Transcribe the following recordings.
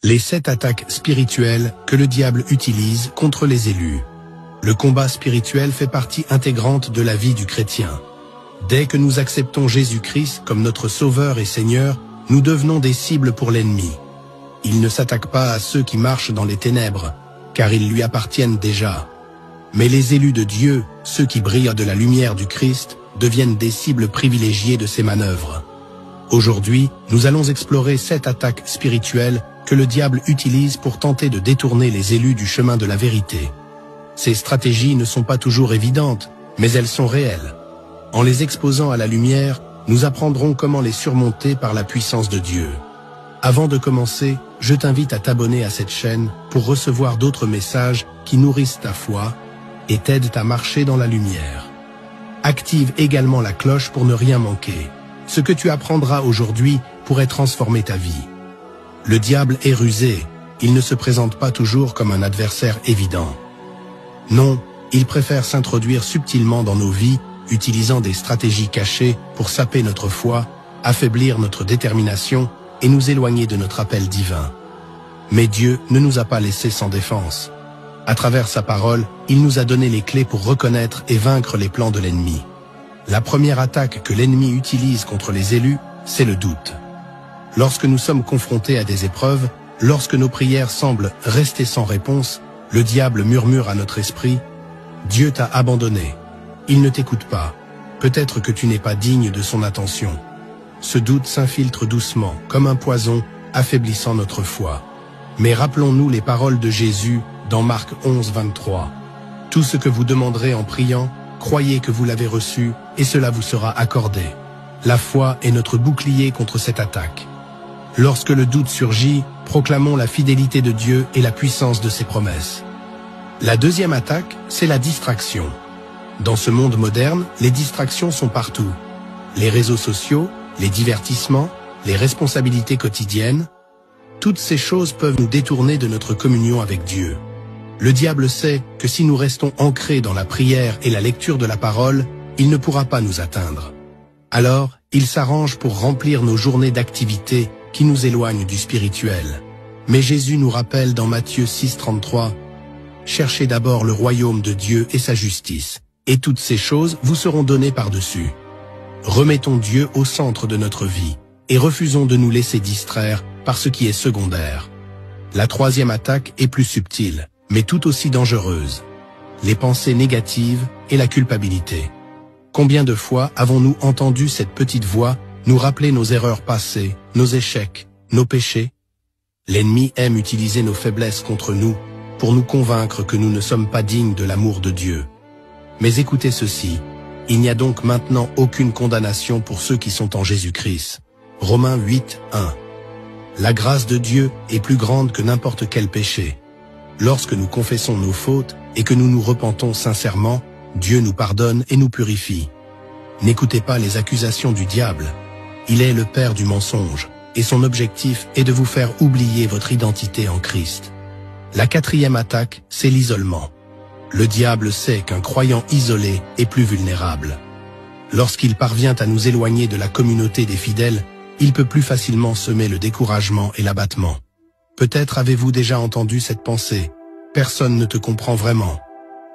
Les 7 attaques spirituelles que le diable utilise contre les élus. Le combat spirituel fait partie intégrante de la vie du chrétien. Dès que nous acceptons Jésus-Christ comme notre Sauveur et Seigneur, nous devenons des cibles pour l'ennemi. Il ne s'attaque pas à ceux qui marchent dans les ténèbres, car ils lui appartiennent déjà. Mais les élus de Dieu, ceux qui brillent de la lumière du Christ, deviennent des cibles privilégiées de ses manœuvres. Aujourd'hui, nous allons explorer 7 attaques spirituelles que le diable utilise pour tenter de détourner les élus du chemin de la vérité. Ces stratégies ne sont pas toujours évidentes, mais elles sont réelles. En les exposant à la lumière, nous apprendrons comment les surmonter par la puissance de Dieu. Avant de commencer, je t'invite à t'abonner à cette chaîne pour recevoir d'autres messages qui nourrissent ta foi et t'aident à marcher dans la lumière. Active également la cloche pour ne rien manquer. Ce que tu apprendras aujourd'hui pourrait transformer ta vie. Le diable est rusé, il ne se présente pas toujours comme un adversaire évident. Non, il préfère s'introduire subtilement dans nos vies, utilisant des stratégies cachées pour saper notre foi, affaiblir notre détermination et nous éloigner de notre appel divin. Mais Dieu ne nous a pas laissés sans défense. À travers sa parole, il nous a donné les clés pour reconnaître et vaincre les plans de l'ennemi. La première attaque que l'ennemi utilise contre les élus, c'est le doute. Lorsque nous sommes confrontés à des épreuves, lorsque nos prières semblent rester sans réponse, le diable murmure à notre esprit « Dieu t'a abandonné, il ne t'écoute pas, peut-être que tu n'es pas digne de son attention ». Ce doute s'infiltre doucement, comme un poison, affaiblissant notre foi. Mais rappelons-nous les paroles de Jésus dans Marc 11, 23. « Tout ce que vous demanderez en priant, croyez que vous l'avez reçu, et cela vous sera accordé. » La foi est notre bouclier contre cette attaque. Lorsque le doute surgit, proclamons la fidélité de Dieu et la puissance de ses promesses. La deuxième attaque, c'est la distraction. Dans ce monde moderne, les distractions sont partout. Les réseaux sociaux, les divertissements, les responsabilités quotidiennes, toutes ces choses peuvent nous détourner de notre communion avec Dieu. Le diable sait que si nous restons ancrés dans la prière et la lecture de la parole, il ne pourra pas nous atteindre. Alors, il s'arrange pour remplir nos journées d'activités qui nous éloignent du spirituel. Mais Jésus nous rappelle dans Matthieu 6, 33, « Cherchez d'abord le royaume de Dieu et sa justice, et toutes ces choses vous seront données par-dessus. » Remettons Dieu au centre de notre vie et refusons de nous laisser distraire par ce qui est secondaire. La troisième attaque est plus subtile, mais tout aussi dangereuse. Les pensées négatives et la culpabilité. Combien de fois avons-nous entendu cette petite voix nous rappeler nos erreurs passées, nos échecs, nos péchés? L'ennemi aime utiliser nos faiblesses contre nous pour nous convaincre que nous ne sommes pas dignes de l'amour de Dieu. Mais écoutez ceci, il n'y a donc maintenant aucune condamnation pour ceux qui sont en Jésus-Christ. Romains 8, 1. La grâce de Dieu est plus grande que n'importe quel péché. Lorsque nous confessons nos fautes et que nous nous repentons sincèrement, Dieu nous pardonne et nous purifie. N'écoutez pas les accusations du diable. Il est le père du mensonge, et son objectif est de vous faire oublier votre identité en Christ. La quatrième attaque, c'est l'isolement. Le diable sait qu'un croyant isolé est plus vulnérable. Lorsqu'il parvient à nous éloigner de la communauté des fidèles, il peut plus facilement semer le découragement et l'abattement. Peut-être avez-vous déjà entendu cette pensée. Personne ne te comprend vraiment.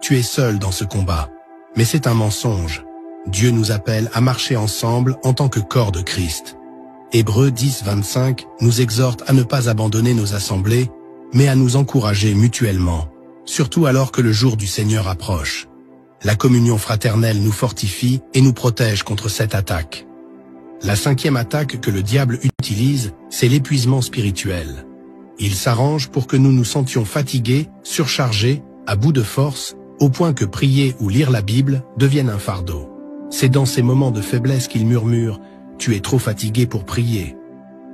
Tu es seul dans ce combat. Mais c'est un mensonge. Dieu nous appelle à marcher ensemble en tant que corps de Christ. Hébreux 10, 25 nous exhorte à ne pas abandonner nos assemblées, mais à nous encourager mutuellement, surtout alors que le jour du Seigneur approche. La communion fraternelle nous fortifie et nous protège contre cette attaque. La cinquième attaque que le diable utilise, c'est l'épuisement spirituel. Il s'arrange pour que nous nous sentions fatigués, surchargés, à bout de force, au point que prier ou lire la Bible devienne un fardeau. C'est dans ces moments de faiblesse qu'il murmure « Tu es trop fatigué pour prier.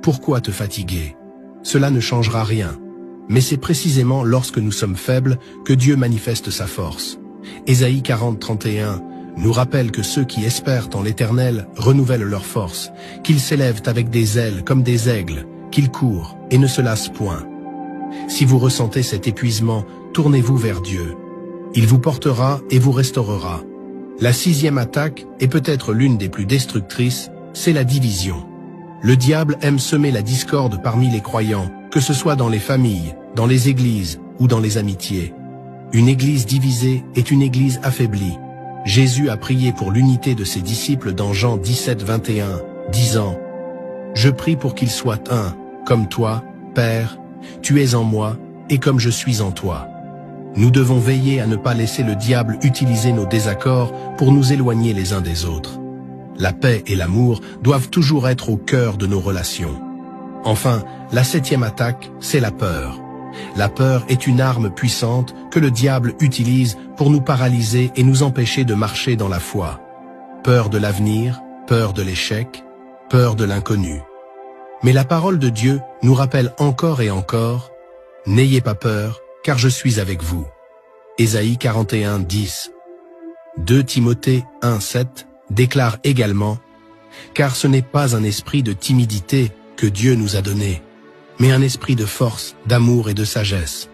Pourquoi te fatiguer? Cela ne changera rien. » Mais c'est précisément lorsque nous sommes faibles que Dieu manifeste sa force. Ésaïe 40, 31 nous rappelle que ceux qui espèrent en l'Éternel renouvellent leur force, qu'ils s'élèvent avec des ailes comme des aigles, qu'ils courent et ne se lassent point. Si vous ressentez cet épuisement, tournez-vous vers Dieu. Il vous portera et vous restaurera. La sixième attaque est peut-être l'une des plus destructrices, c'est la division. Le diable aime semer la discorde parmi les croyants que ce soit dans les familles, dans les églises ou dans les amitiés. Une église divisée est une église affaiblie. Jésus a prié pour l'unité de ses disciples dans Jean 17, 21, disant « Je prie pour qu'ils soient un, comme toi, Père, tu es en moi, et comme je suis en toi. » Nous devons veiller à ne pas laisser le diable utiliser nos désaccords pour nous éloigner les uns des autres. La paix et l'amour doivent toujours être au cœur de nos relations. Enfin, la 7e attaque, c'est la peur. La peur est une arme puissante que le diable utilise pour nous paralyser et nous empêcher de marcher dans la foi. Peur de l'avenir, peur de l'échec, peur de l'inconnu. Mais la parole de Dieu nous rappelle encore et encore « N'ayez pas peur, car je suis avec vous. » Ésaïe 41, 10. 2 Timothée 1, 7 déclare également « Car ce n'est pas un esprit de timidité que Dieu nous a donné, mais un esprit de force, d'amour et de sagesse.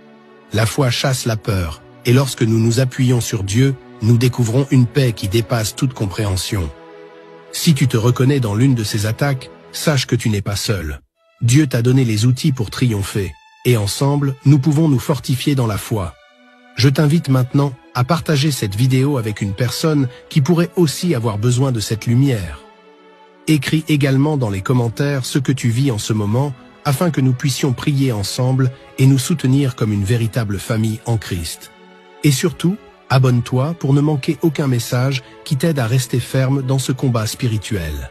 La foi chasse la peur, et lorsque nous nous appuyons sur Dieu, nous découvrons une paix qui dépasse toute compréhension. » Si tu te reconnais dans l'une de ces attaques, sache que tu n'es pas seul. Dieu t'a donné les outils pour triompher, et ensemble, nous pouvons nous fortifier dans la foi. Je t'invite maintenant à partager cette vidéo avec une personne qui pourrait aussi avoir besoin de cette lumière. Écris également dans les commentaires ce que tu vis en ce moment, afin que nous puissions prier ensemble et nous soutenir comme une véritable famille en Christ. Et surtout, abonne-toi pour ne manquer aucun message qui t'aide à rester ferme dans ce combat spirituel.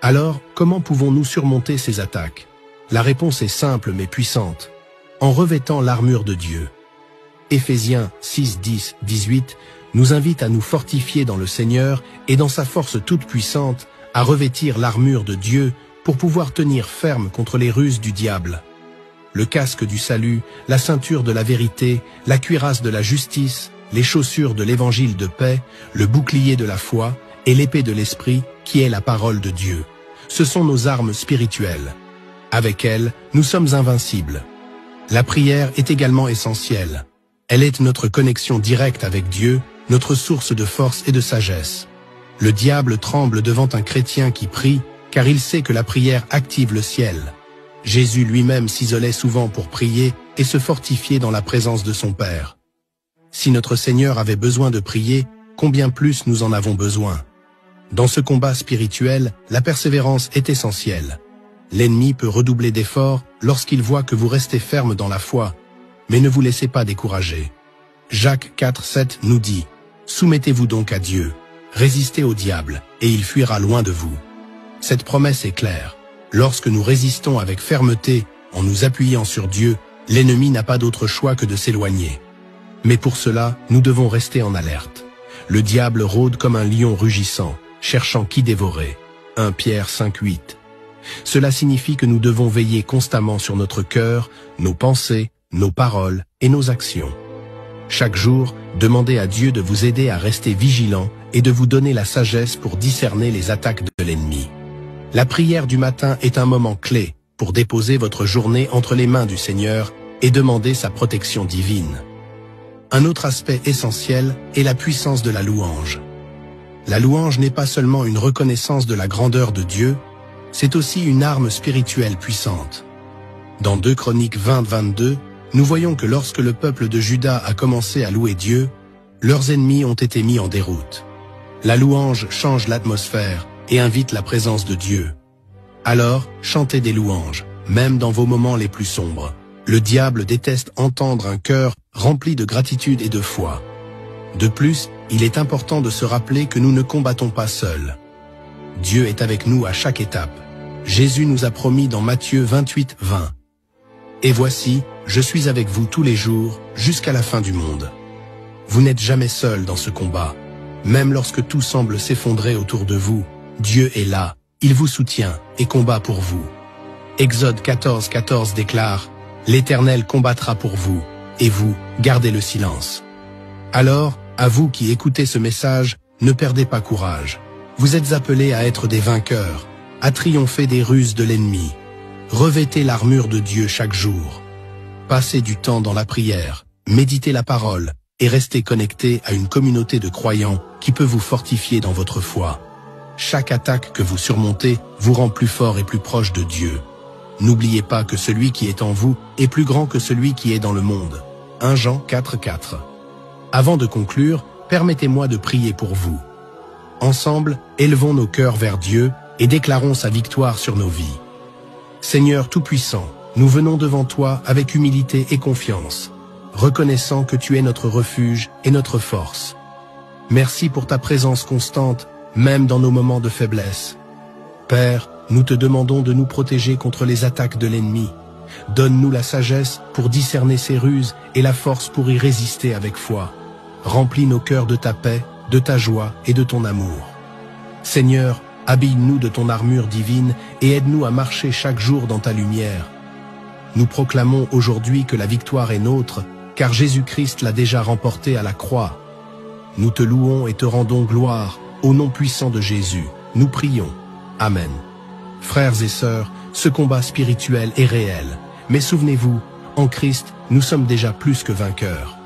Alors, comment pouvons-nous surmonter ces attaques? La réponse est simple mais puissante. En revêtant l'armure de Dieu. Éphésiens 6, 10, 18 nous invite à nous fortifier dans le Seigneur et dans sa force toute puissante, à revêtir l'armure de Dieu pour pouvoir tenir ferme contre les ruses du diable. Le casque du salut, la ceinture de la vérité, la cuirasse de la justice, les chaussures de l'évangile de paix, le bouclier de la foi et l'épée de l'esprit qui est la parole de Dieu. Ce sont nos armes spirituelles. Avec elles, nous sommes invincibles. La prière est également essentielle. Elle est notre connexion directe avec Dieu, notre source de force et de sagesse. Le diable tremble devant un chrétien qui prie, car il sait que la prière active le ciel. Jésus lui-même s'isolait souvent pour prier et se fortifier dans la présence de son Père. Si notre Seigneur avait besoin de prier, combien plus nous en avons besoin? Dans ce combat spirituel, la persévérance est essentielle. L'ennemi peut redoubler d'efforts lorsqu'il voit que vous restez ferme dans la foi, mais ne vous laissez pas décourager. Jacques 4, 7 nous dit « Soumettez-vous donc à Dieu, résistez au diable, et il fuira loin de vous. » Cette promesse est claire. Lorsque nous résistons avec fermeté, en nous appuyant sur Dieu, l'ennemi n'a pas d'autre choix que de s'éloigner. Mais pour cela, nous devons rester en alerte. Le diable rôde comme un lion rugissant, cherchant qui dévorer. 1 Pierre 5, 8. Cela signifie que nous devons veiller constamment sur notre cœur, nos pensées, nos paroles et nos actions. Chaque jour, demandez à Dieu de vous aider à rester vigilant et de vous donner la sagesse pour discerner les attaques de l'ennemi. La prière du matin est un moment clé pour déposer votre journée entre les mains du Seigneur et demander sa protection divine. Un autre aspect essentiel est la puissance de la louange. La louange n'est pas seulement une reconnaissance de la grandeur de Dieu, c'est aussi une arme spirituelle puissante. Dans 2 Chroniques 20, 22, nous voyons que lorsque le peuple de Juda a commencé à louer Dieu, leurs ennemis ont été mis en déroute. La louange change l'atmosphère et invite la présence de Dieu. Alors, chantez des louanges, même dans vos moments les plus sombres. Le diable déteste entendre un cœur rempli de gratitude et de foi. De plus, il est important de se rappeler que nous ne combattons pas seuls. Dieu est avec nous à chaque étape. Jésus nous a promis dans Matthieu 28, 20. « Et voici, je suis avec vous tous les jours, jusqu'à la fin du monde. » Vous n'êtes jamais seul dans ce combat. Même lorsque tout semble s'effondrer autour de vous, Dieu est là, il vous soutient et combat pour vous. Exode 14, 14 déclare « L'Éternel combattra pour vous, et vous, gardez le silence. » Alors, à vous qui écoutez ce message, ne perdez pas courage. Vous êtes appelés à être des vainqueurs, à triompher des ruses de l'ennemi. Revêtez l'armure de Dieu chaque jour. Passez du temps dans la prière, méditez la parole et restez connectés à une communauté de croyants qui peut vous fortifier dans votre foi. Chaque attaque que vous surmontez vous rend plus fort et plus proche de Dieu. N'oubliez pas que celui qui est en vous est plus grand que celui qui est dans le monde. 1 Jean 4,4. Avant de conclure, permettez-moi de prier pour vous. Ensemble, élevons nos cœurs vers Dieu et déclarons sa victoire sur nos vies. Seigneur Tout-Puissant, nous venons devant toi avec humilité et confiance, reconnaissant que tu es notre refuge et notre force. Merci pour ta présence constante, même dans nos moments de faiblesse. Père, nous te demandons de nous protéger contre les attaques de l'ennemi. Donne-nous la sagesse pour discerner ses ruses et la force pour y résister avec foi. Remplis nos cœurs de ta paix, de ta joie et de ton amour. Seigneur, habille-nous de ton armure divine et aide-nous à marcher chaque jour dans ta lumière. Nous proclamons aujourd'hui que la victoire est nôtre, car Jésus-Christ l'a déjà remportée à la croix. Nous te louons et te rendons gloire, au nom puissant de Jésus. Nous prions. Amen. Frères et sœurs, ce combat spirituel est réel. Mais souvenez-vous, en Christ, nous sommes déjà plus que vainqueurs.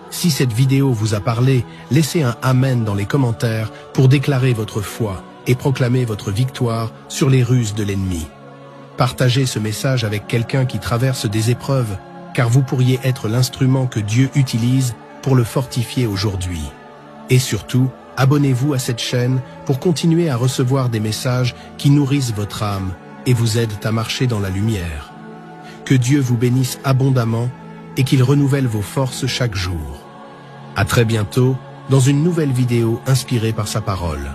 Si cette vidéo vous a parlé, laissez un Amen dans les commentaires pour déclarer votre foi et proclamer votre victoire sur les ruses de l'ennemi. Partagez ce message avec quelqu'un qui traverse des épreuves, car vous pourriez être l'instrument que Dieu utilise pour le fortifier aujourd'hui. Et surtout, abonnez-vous à cette chaîne pour continuer à recevoir des messages qui nourrissent votre âme et vous aident à marcher dans la lumière. Que Dieu vous bénisse abondamment et qu'il renouvelle vos forces chaque jour. À très bientôt dans une nouvelle vidéo inspirée par sa parole.